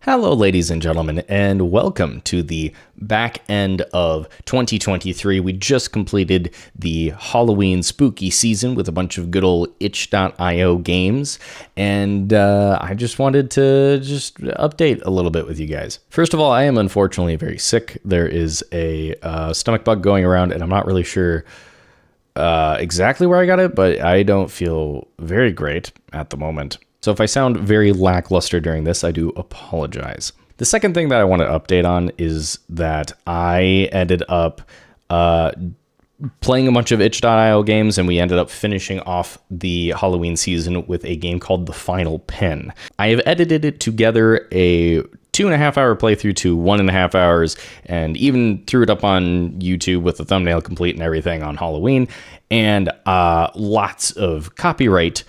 Hello, ladies and gentlemen, and welcome to the back end of 2023. We just completed the Halloween spooky season with a bunch of good old itch.io games, and I just wanted to update a little bit with you guys. First of all, I am unfortunately very sick. There is a stomach bug going around, and I'm not really sure exactly where I got it, but I don't feel very great at the moment. So if I sound very lackluster during this, I do apologize. The second thing that I want to update on is that I ended up playing a bunch of itch.io games, and we ended up finishing off the Halloween season with a game called The Final Pin. I have edited it together a 2.5 hour playthrough to 1.5 hours, and even threw it up on YouTube with the thumbnail complete and everything on Halloween, and lots of copyright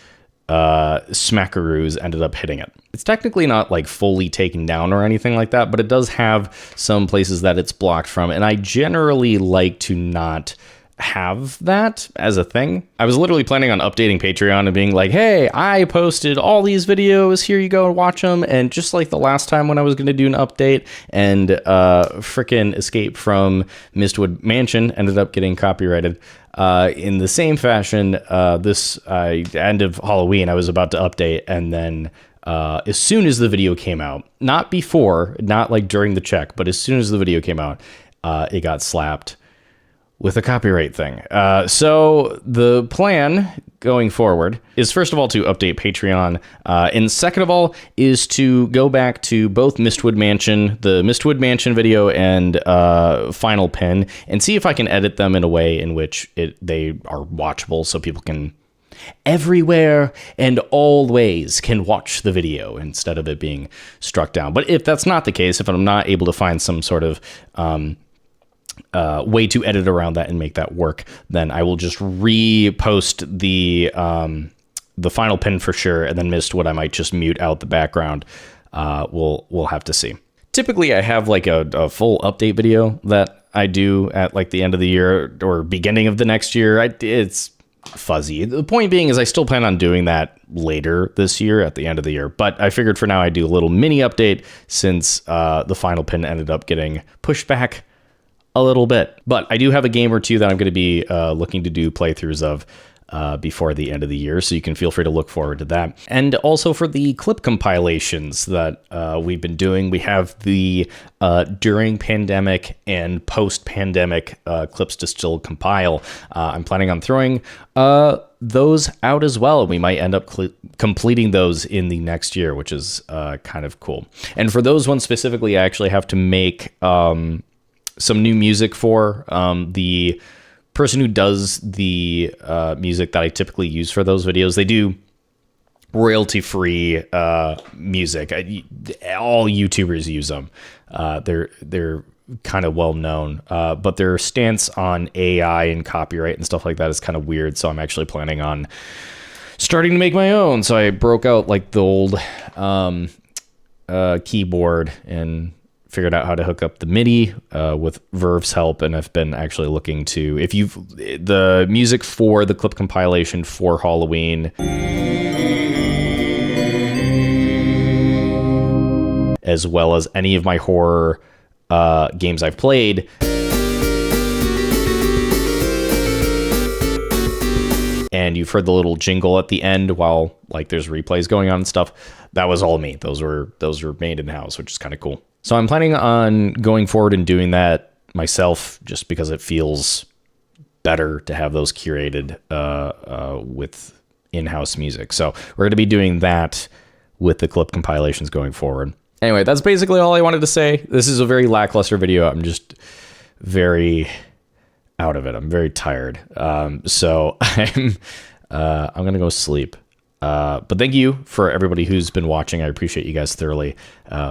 smackaroos ended up hitting it. It's technically not like fully taken down or anything like that, but it does have some places that it's blocked from, and I generally like to not have that as a thing. I was literally planning on updating Patreon and being like, hey, I posted all these videos, here you go and watch them, and just like the last time when I was going to do an update and frickin' Escape from Mistwood Mansion ended up getting copyrighted. In the same fashion, this end of Halloween, I was about to update, and then as soon as the video came out, not before, not like during the check, but as soon as the video came out, it got slapped with a copyright thing. So the plan going forward is, first of all, to update Patreon, and second of all is to go back to both Mistwood Mansion, the Mistwood Mansion video, and Final Pin, and see if I can edit them in a way in which they are watchable, so people can everywhere and always can watch the video instead of it being struck down. But if that's not the case, if I'm not able to find some sort of way to edit around that and make that work, then I will just repost the Final Pin for sure, and then Mistwood I might just mute out the background. We'll have to see. Typically I have like a full update video that I do at like the end of the year or beginning of the next year. It's fuzzy. The point being is I still plan on doing that later this year at the end of the year, but I figured for now I'd do a little mini update since the Final Pin ended up getting pushed back a little bit. But I do have a game or two that I'm going to be looking to do playthroughs of before the end of the year, so you can feel free to look forward to that. And also for the clip compilations that we've been doing, we have the during pandemic and post-pandemic clips to still compile. I'm planning on throwing those out as well. We might end up completing those in the next year, which is kind of cool. And for those ones specifically, I actually have to make some new music for the person who does the music that I typically use for those videos. They do royalty-free music. All YouTubers use them. They're kind of well known, but their stance on AI and copyright and stuff like that is kind of weird. So I'm actually planning on starting to make my own. So I broke out like the old keyboard and figured out how to hook up the MIDI with Verve's help, and I've been actually looking to, the music for the clip compilation for Halloween, as well as any of my horror games I've played, and you've heard the little jingle at the end while like there's replays going on and stuff. That was all me. Those were made in-house, which is kind of cool. So I'm planning on going forward and doing that myself, just because it feels better to have those curated with in-house music. So we're going to be doing that with the clip compilations going forward. Anyway, that's basically all I wanted to say. This is a very lackluster video. I'm just very out of it. I'm very tired. So I'm going to go sleep. But thank you for everybody who's been watching. I appreciate you guys thoroughly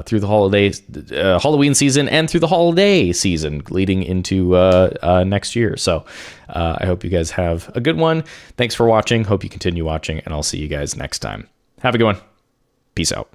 through the holidays, Halloween season, and through the holiday season leading into next year. So I hope you guys have a good one. Thanks for watching. Hope you continue watching, and I'll see you guys next time. Have a good one. Peace out.